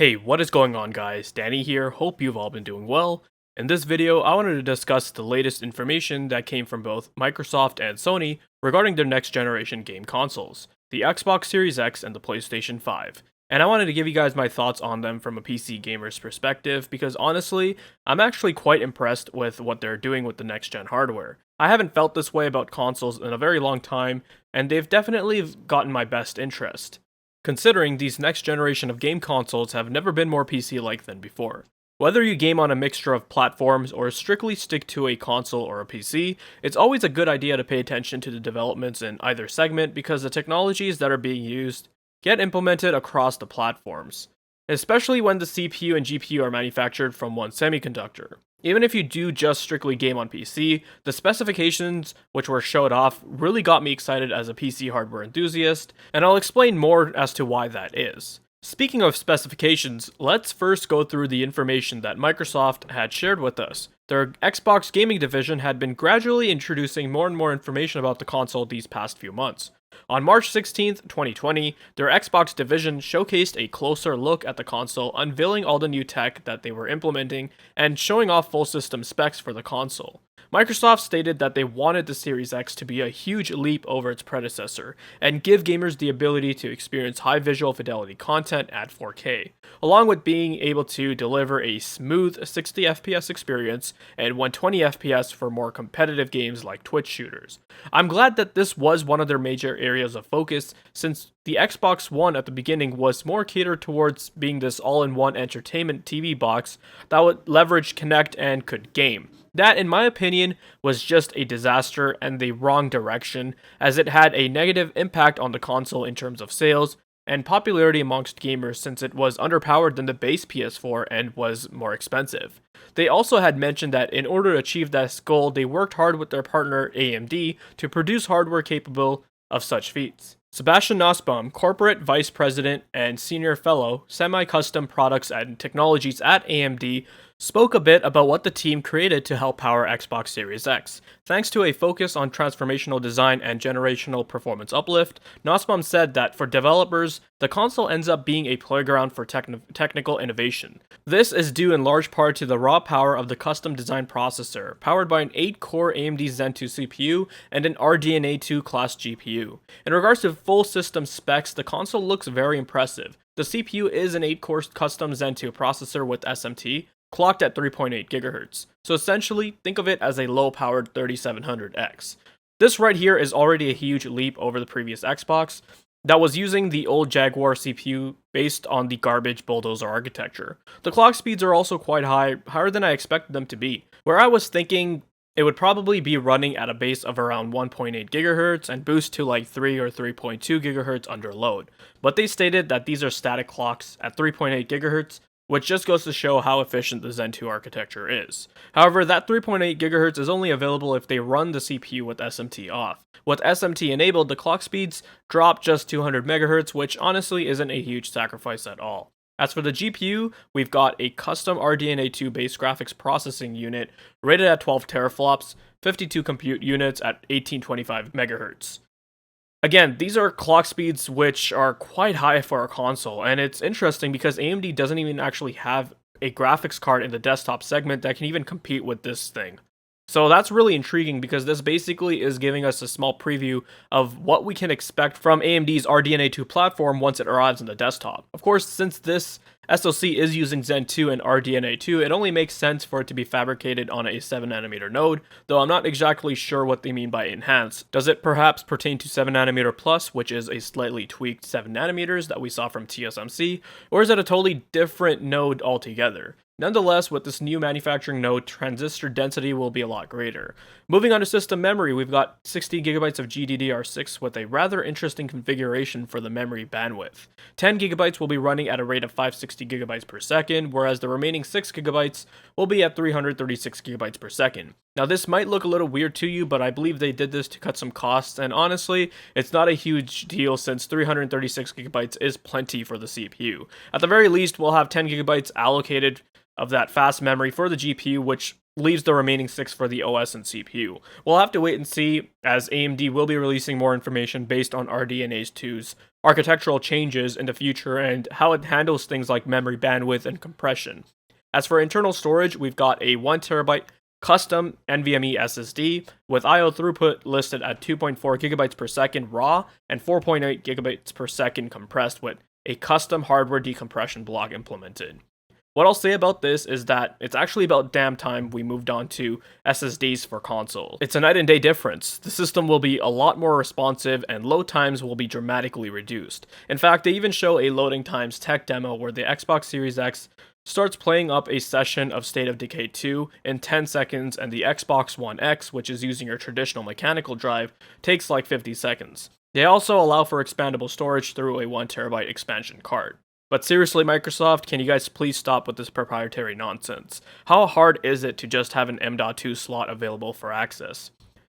Hey, what is going on guys? Danny here, hope you've all been doing well. In this video, I wanted to discuss the latest information that came from both Microsoft and Sony regarding their next generation game consoles, the Xbox Series X and the PlayStation 5. And I wanted to give you guys my thoughts on them from a PC gamer's perspective because honestly, I'm actually quite impressed with what they're doing with the next gen hardware. I haven't felt this way about consoles in a very long time, and they've definitely gotten my best interest, considering these next generation of game consoles have never been more PC-like than before. Whether you game on a mixture of platforms or strictly stick to a console or a PC, it's always a good idea to pay attention to the developments in either segment because the technologies that are being used get implemented across the platforms, especially when the CPU and GPU are manufactured from one semiconductor. Even if you do just strictly game on PC, the specifications which were showed off really got me excited as a PC hardware enthusiast, and I'll explain more as to why that is. Speaking of specifications, let's first go through the information that Microsoft had shared with us. Their Xbox gaming division had been gradually introducing more and more information about the console these past few months. On March 16th, 2020, their Xbox division showcased a closer look at the console, unveiling all the new tech that they were implementing and showing off full system specs for the console. Microsoft stated that they wanted the Series X to be a huge leap over its predecessor and give gamers the ability to experience high visual fidelity content at 4K, along with being able to deliver a smooth 60 FPS experience and 120 FPS for more competitive games like Twitch shooters. I'm glad that this was one of their major areas of focus, since the Xbox One at the beginning was more catered towards being this all-in-one entertainment TV box that would leverage Kinect and could game. That, in my opinion, was just a disaster and the wrong direction, as it had a negative impact on the console in terms of sales and popularity amongst gamers since it was underpowered than the base PS4 and was more expensive. They also had mentioned that in order to achieve this goal, they worked hard with their partner AMD to produce hardware capable of such feats. Sebastian Nussbaum, Corporate Vice President and Senior Fellow, Semi-Custom Products and Technologies at AMD, spoke a bit about what the team created to help power Xbox Series X. Thanks to a focus on transformational design and generational performance uplift, Nussbaum said that for developers, the console ends up being a playground for technical innovation. This is due in large part to the raw power of the custom designed processor, powered by an 8-core AMD Zen 2 CPU and an RDNA 2 class GPU. In regards to full system specs, the console looks very impressive. The CPU is an 8-core custom Zen 2 processor with SMT, clocked at 3.8 GHz. So essentially, think of it as a low-powered 3700X. This right here is already a huge leap over the previous Xbox that was using the old Jaguar CPU based on the garbage bulldozer architecture. The clock speeds are also quite high, higher than I expected them to be, where I was thinking it would probably be running at a base of around 1.8 GHz and boost to like 3 or 3.2 GHz under load. But they stated that these are static clocks at 3.8 GHz, which just goes to show how efficient the Zen 2 architecture is. However, that 3.8 GHz is only available if they run the CPU with SMT off. With SMT enabled, the clock speeds drop just 200 MHz, which honestly isn't a huge sacrifice at all. As for the GPU, we've got a custom RDNA 2 base graphics processing unit rated at 12 teraflops, 52 compute units at 1825 MHz. Again, these are clock speeds which are quite high for a console, and it's interesting because AMD doesn't even actually have a graphics card in the desktop segment that can even compete with this thing. So that's really intriguing because this basically is giving us a small preview of what we can expect from AMD's RDNA 2 platform once it arrives in the desktop. Of course, since this SoC is using Zen 2 and RDNA 2, it only makes sense for it to be fabricated on a 7nm node, though I'm not exactly sure what they mean by enhanced. Does it perhaps pertain to 7nm Plus, which is a slightly tweaked 7nm that we saw from TSMC, or is it a totally different node altogether? Nonetheless, with this new manufacturing node, transistor density will be a lot greater. Moving on to system memory, we've got 60GB of GDDR6 with a rather interesting configuration for the memory bandwidth. 10GB will be running at a rate of 560GB per second, whereas the remaining 6GB will be at 336GB per second. Now this might look a little weird to you, but I believe they did this to cut some costs, and honestly, it's not a huge deal since 336GB is plenty for the CPU. At the very least, we'll have 10GB allocated of that fast memory for the GPU, which leaves the remaining 6 for the OS and CPU. We'll have to wait and see, as AMD will be releasing more information based on RDNA 2's architectural changes in the future, and how it handles things like memory bandwidth and compression. As for internal storage, we've got a 1TB custom NVMe SSD with I/O throughput listed at 2.4 gigabytes per second raw and 4.8 gigabytes per second compressed with a custom hardware decompression block implemented. What I'll say about this is that it's actually about damn time we moved on to SSDs for console. It's a night and day difference. The system will be a lot more responsive and load times will be dramatically reduced. In fact, they even show a loading times tech demo where the Xbox Series X starts playing up a session of State of Decay 2 in 10 seconds, and the Xbox One X, which is using your traditional mechanical drive, takes like 50 seconds. They also allow for expandable storage through a 1TB expansion card. But seriously, Microsoft, can you guys please stop with this proprietary nonsense? How hard is it to just have an M.2 slot available for access?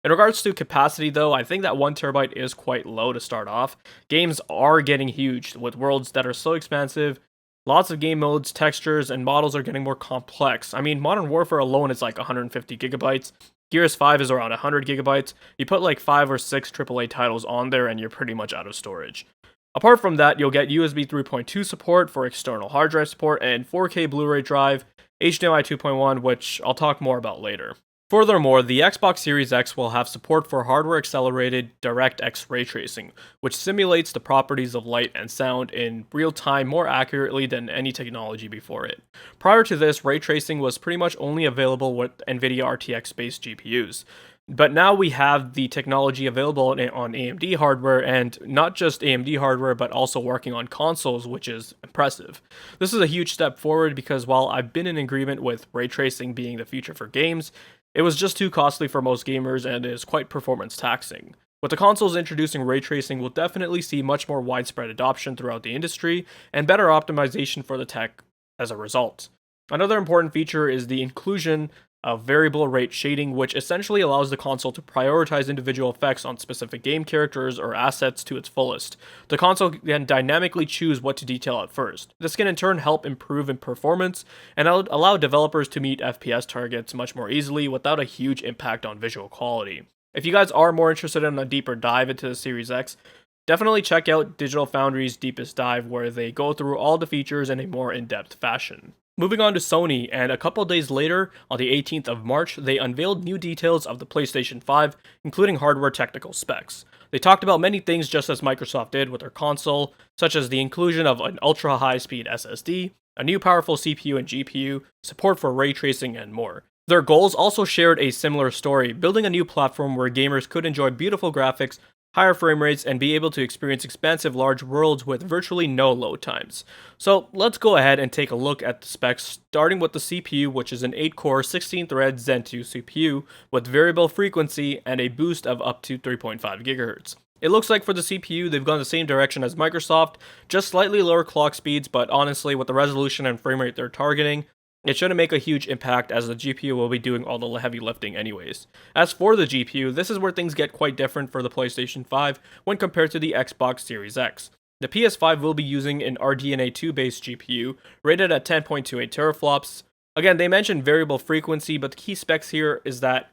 In regards to capacity though, I think that 1TB is quite low to start off. Games are getting huge, with worlds that are so expansive. Lots of game modes, textures, and models are getting more complex. I mean, Modern Warfare alone is like 150 gigabytes. Gears 5 is around 100 gigabytes. You put like 5 or 6 AAA titles on there and you're pretty much out of storage. Apart from that, you'll get USB 3.2 support for external hard drive support and 4K Blu-ray drive, HDMI 2.1, which I'll talk more about later. Furthermore, the Xbox Series X will have support for hardware-accelerated DirectX ray tracing, which simulates the properties of light and sound in real time more accurately than any technology before it. Prior to this, ray tracing was pretty much only available with NVIDIA RTX-based GPUs. But now we have the technology available on AMD hardware, and not just AMD hardware, but also working on consoles, which is impressive. This is a huge step forward because while I've been in agreement with ray tracing being the future for games, it was just too costly for most gamers and is quite performance taxing. With the consoles introducing ray tracing, we'll definitely see much more widespread adoption throughout the industry and better optimization for the tech as a result. Another important feature is the inclusion of variable rate shading, which essentially allows the console to prioritize individual effects on specific game characters or assets to its fullest. The console can dynamically choose what to detail at first. This can in turn help improve in performance and allow developers to meet FPS targets much more easily without a huge impact on visual quality. If you guys are more interested in a deeper dive into the Series X, definitely check out Digital Foundry's Deepest Dive, where they go through all the features in a more in-depth fashion. Moving on to Sony, and a couple days later, on the 18th of March, they unveiled new details of the PlayStation 5, including hardware technical specs. They talked about many things just as Microsoft did with their console, such as the inclusion of an ultra-high-speed SSD, a new powerful CPU and GPU, support for ray tracing, and more. Their goals also shared a similar story, building a new platform where gamers could enjoy beautiful graphics, higher frame rates, and be able to experience expansive large worlds with virtually no load times. So let's go ahead and take a look at the specs, starting with the CPU, which is an 8-core, 16-thread Zen 2 CPU with variable frequency and a boost of up to 3.5 GHz. It looks like for the CPU, they've gone the same direction as Microsoft, just slightly lower clock speeds, but honestly, with the resolution and frame rate they're targeting, it shouldn't make a huge impact as the GPU will be doing all the heavy lifting anyways. As for the GPU, this is where things get quite different for the PlayStation 5 when compared to the Xbox Series X. The PS5 will be using an RDNA 2 based GPU, rated at 10.28 teraflops. Again, they mentioned variable frequency, but the key specs here is that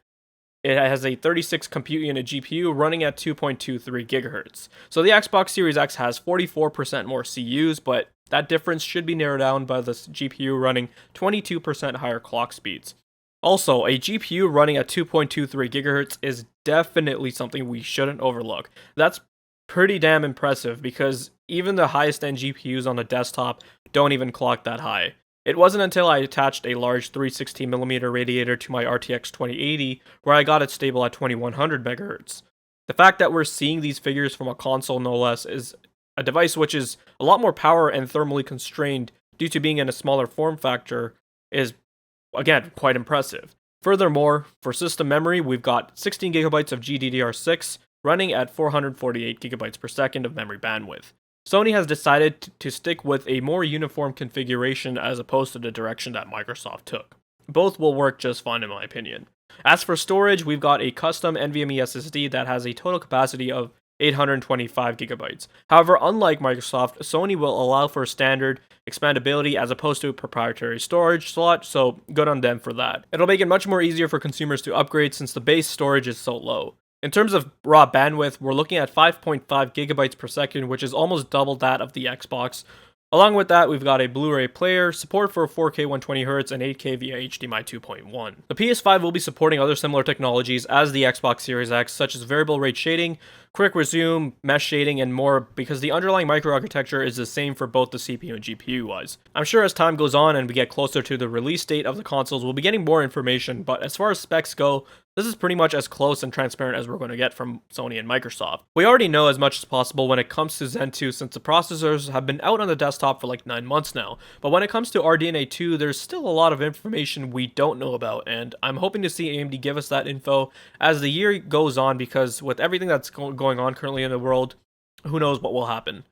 it has a 36 compute unit GPU running at 2.23 GHz. So the Xbox Series X has 44% more CUs, but that difference should be narrowed down by the GPU running 22% higher clock speeds. Also, a GPU running at 2.23 GHz is definitely something we shouldn't overlook. That's pretty damn impressive because even the highest end GPUs on a desktop don't even clock that high. It wasn't until I attached a large 316mm radiator to my RTX 2080 where I got it stable at 2100 MHz. The fact that we're seeing these figures from a console no less is a device which is a lot more power and thermally constrained due to being in a smaller form factor is, again, quite impressive. Furthermore, for system memory, we've got 16GB of GDDR6 running at 448 GB per second of memory bandwidth. Sony has decided to stick with a more uniform configuration as opposed to the direction that Microsoft took. Both will work just fine in my opinion. As for storage, we've got a custom NVMe SSD that has a total capacity of 825 gigabytes. However, unlike Microsoft, Sony will allow for standard expandability as opposed to a proprietary storage slot, so good on them for that. It'll make it much more easier for consumers to upgrade since the base storage is so low. In terms of raw bandwidth, we're looking at 5.5 gigabytes per second, which is almost double that of the Xbox. Along with that, we've got a Blu-ray player, support for 4K 120Hz and 8K via HDMI 2.1. The PS5 will be supporting other similar technologies as the Xbox Series X, such as variable rate shading, quick resume, mesh shading, and more, because the underlying microarchitecture is the same for both the CPU and GPU wise. I'm sure as time goes on and we get closer to the release date of the consoles, we'll be getting more information, but as far as specs go, this is pretty much as close and transparent as we're going to get from Sony and Microsoft. We already know as much as possible when it comes to Zen 2 since the processors have been out on the desktop for like 9 months now, but when it comes to RDNA 2, there's still a lot of information we don't know about, and I'm hoping to see AMD give us that info as the year goes on, because with everything that's going on currently in the world, who knows what will happen.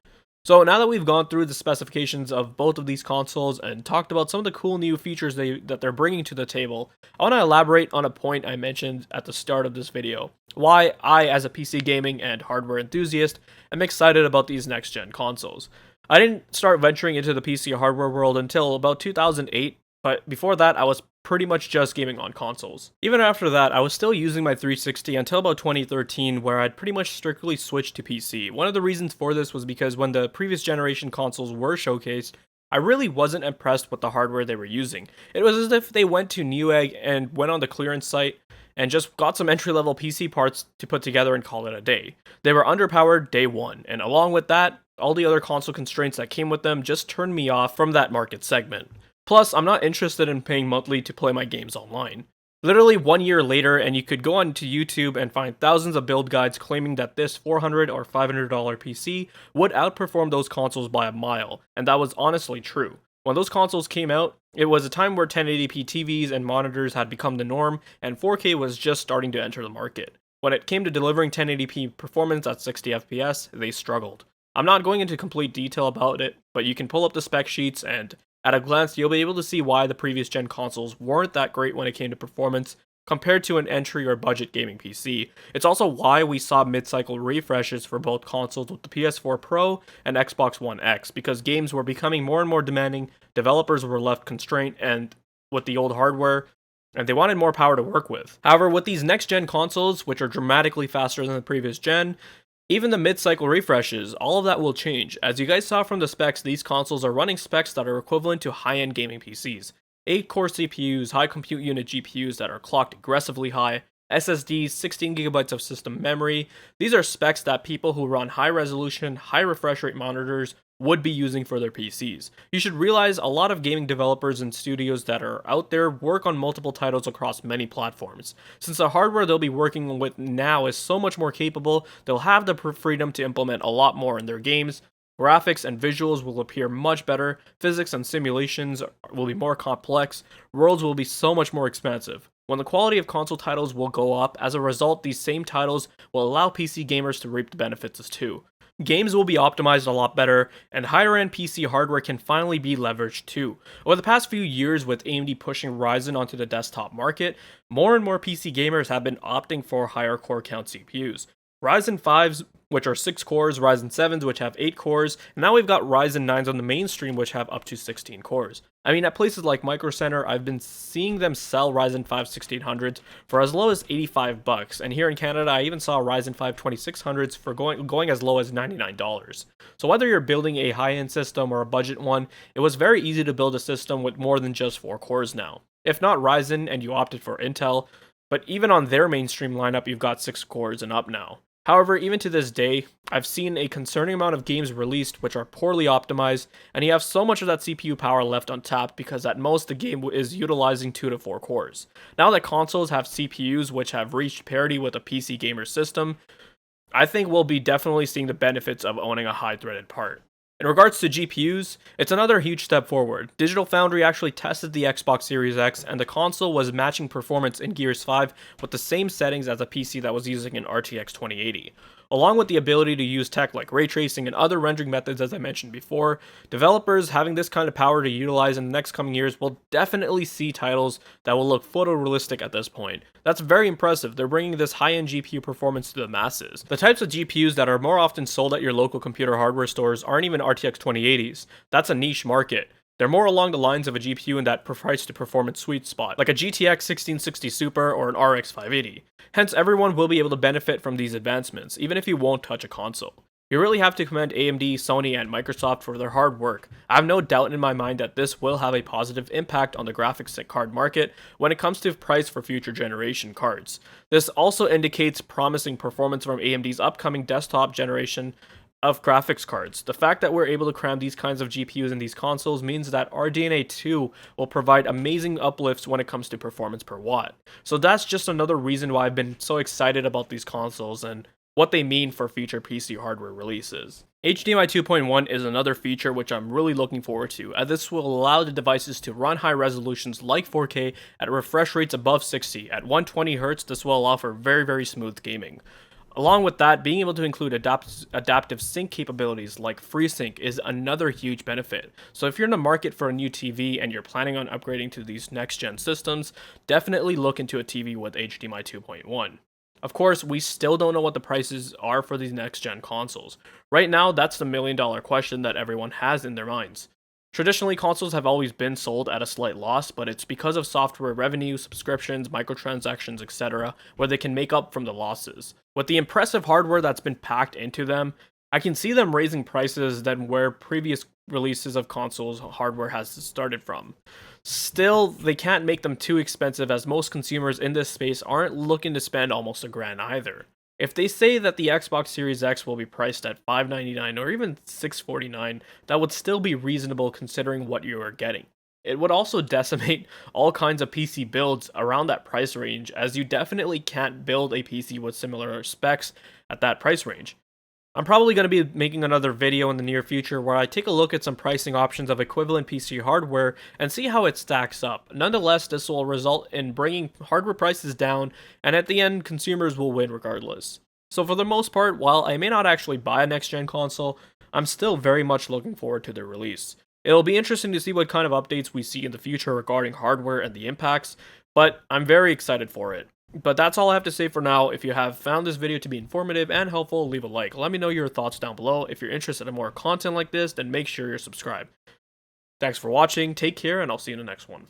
So now that we've gone through the specifications of both of these consoles and talked about some of the cool new features that they're bringing to the table, I want to elaborate on a point I mentioned at the start of this video. Why I, as a PC gaming and hardware enthusiast, am excited about these next-gen consoles. I didn't start venturing into the PC hardware world until about 2008, but before that I was pretty much just gaming on consoles. Even after that, I was still using my 360 until about 2013, where I'd pretty much strictly switched to PC. One of the reasons for this was because when the previous generation consoles were showcased, I really wasn't impressed with the hardware they were using. It was as if they went to Newegg and went on the clearance site and just got some entry-level PC parts to put together and call it a day. They were underpowered day one, and along with that, all the other console constraints that came with them just turned me off from that market segment. Plus, I'm not interested in paying monthly to play my games online. Literally 1 year later, and you could go onto YouTube and find thousands of build guides claiming that this $400 or $500 PC would outperform those consoles by a mile, and that was honestly true. When those consoles came out, it was a time where 1080p TVs and monitors had become the norm, and 4K was just starting to enter the market. When it came to delivering 1080p performance at 60 FPS, they struggled. I'm not going into complete detail about it, but you can pull up the spec sheets and at a glance, you'll be able to see why the previous gen consoles weren't that great when it came to performance compared to an entry or budget gaming PC. It's also why we saw mid-cycle refreshes for both consoles with the PS4 Pro and Xbox One X, because games were becoming more and more demanding, developers were left constrained and with the old hardware, and they wanted more power to work with. However, with these next-gen consoles, which are dramatically faster than the previous gen, even the mid-cycle refreshes, all of that will change. As you guys saw from the specs, these consoles are running specs that are equivalent to high-end gaming PCs. 8-core CPUs, high compute unit GPUs that are clocked aggressively high, SSDs, 16GB of system memory. These are specs that people who run high-resolution, high refresh rate monitors would be using for their PCs. You should realize a lot of gaming developers and studios that are out there work on multiple titles across many platforms. Since the hardware they'll be working with now is so much more capable, they'll have the freedom to implement a lot more in their games. Graphics and visuals will appear much better, physics and simulations will be more complex, worlds will be so much more expansive. When the quality of console titles will go up, as a result, these same titles will allow PC gamers to reap the benefits too. Games will be optimized a lot better, and higher-end PC hardware can finally be leveraged too. Over the past few years, with AMD pushing Ryzen onto the desktop market, more and more PC gamers have been opting for higher core count CPUs. Ryzen 5s, which are 6 cores, Ryzen 7s, which have 8 cores, and now we've got Ryzen 9s on the mainstream, which have up to 16 cores. I mean, at places like Micro Center, I've been seeing them sell Ryzen 5 1600s for as low as $85, and here in Canada, I even saw Ryzen 5 2600s for going as low as $99. So whether you're building a high-end system or a budget one, it was very easy to build a system with more than just 4 cores now. If not Ryzen and you opted for Intel, but even on their mainstream lineup, you've got 6 cores and up now. However, even to this day, I've seen a concerning amount of games released which are poorly optimized, and you have so much of that CPU power left untapped because at most the game is utilizing 2 to 4 cores. Now that consoles have CPUs which have reached parity with a PC gamer system, I think we'll be definitely seeing the benefits of owning a high-threaded part. In regards to GPUs, it's another huge step forward. Digital Foundry actually tested the Xbox Series X, and the console was matching performance in Gears 5 with the same settings as a PC that was using an RTX 2080. Along with the ability to use tech like ray tracing and other rendering methods as I mentioned before, developers having this kind of power to utilize in the next coming years will definitely see titles that will look photorealistic at this point. That's very impressive. They're bringing this high-end GPU performance to the masses. The types of GPUs that are more often sold at your local computer hardware stores aren't even RTX 2080s. That's a niche market. They're more along the lines of a GPU in that price to performance sweet spot, like a GTX 1660 Super or an RX 580. Hence, everyone will be able to benefit from these advancements, even if you won't touch a console. You really have to commend AMD, Sony, and Microsoft for their hard work. I have no doubt in my mind that this will have a positive impact on the graphics card market when it comes to price for future generation cards. This also indicates promising performance from AMD's upcoming desktop generation of graphics cards. The fact that we're able to cram these kinds of GPUs in these consoles means that RDNA 2 will provide amazing uplifts when it comes to performance per watt. So that's just another reason why I've been so excited about these consoles and what they mean for future PC hardware releases. HDMI 2.1 is another feature which I'm really looking forward to, as this will allow the devices to run high resolutions like 4K at refresh rates above 60. At 120Hz, this will allow for very smooth gaming. Along with that, being able to include adaptive sync capabilities like FreeSync is another huge benefit. So if you're in the market for a new TV and you're planning on upgrading to these next-gen systems, definitely look into a TV with HDMI 2.1. Of course, we still don't know what the prices are for these next-gen consoles. Right now, that's the million-dollar question that everyone has in their minds. Traditionally, consoles have always been sold at a slight loss, but it's because of software revenue, subscriptions, microtransactions, etc., where they can make up from the losses. With the impressive hardware that's been packed into them, I can see them raising prices than where previous releases of consoles hardware has started from. Still, they can't make them too expensive, as most consumers in this space aren't looking to spend almost $1,000 either. If they say that the Xbox Series X will be priced at $599 or even $649, that would still be reasonable considering what you are getting. It would also decimate all kinds of PC builds around that price range, as you definitely can't build a PC with similar specs at that price range. I'm probably going to be making another video in the near future where I take a look at some pricing options of equivalent PC hardware and see how it stacks up. Nonetheless, this will result in bringing hardware prices down, and at the end, consumers will win regardless. So for the most part, while I may not actually buy a next-gen console, I'm still very much looking forward to their release. It'll be interesting to see what kind of updates we see in the future regarding hardware and the impacts, but I'm very excited for it. But that's all I have to say for now. If you have found this video to be informative and helpful, leave a like. Let me know your thoughts down below. If you're interested in more content like this, then make sure you're subscribed. Thanks for watching, take care, and I'll see you in the next one.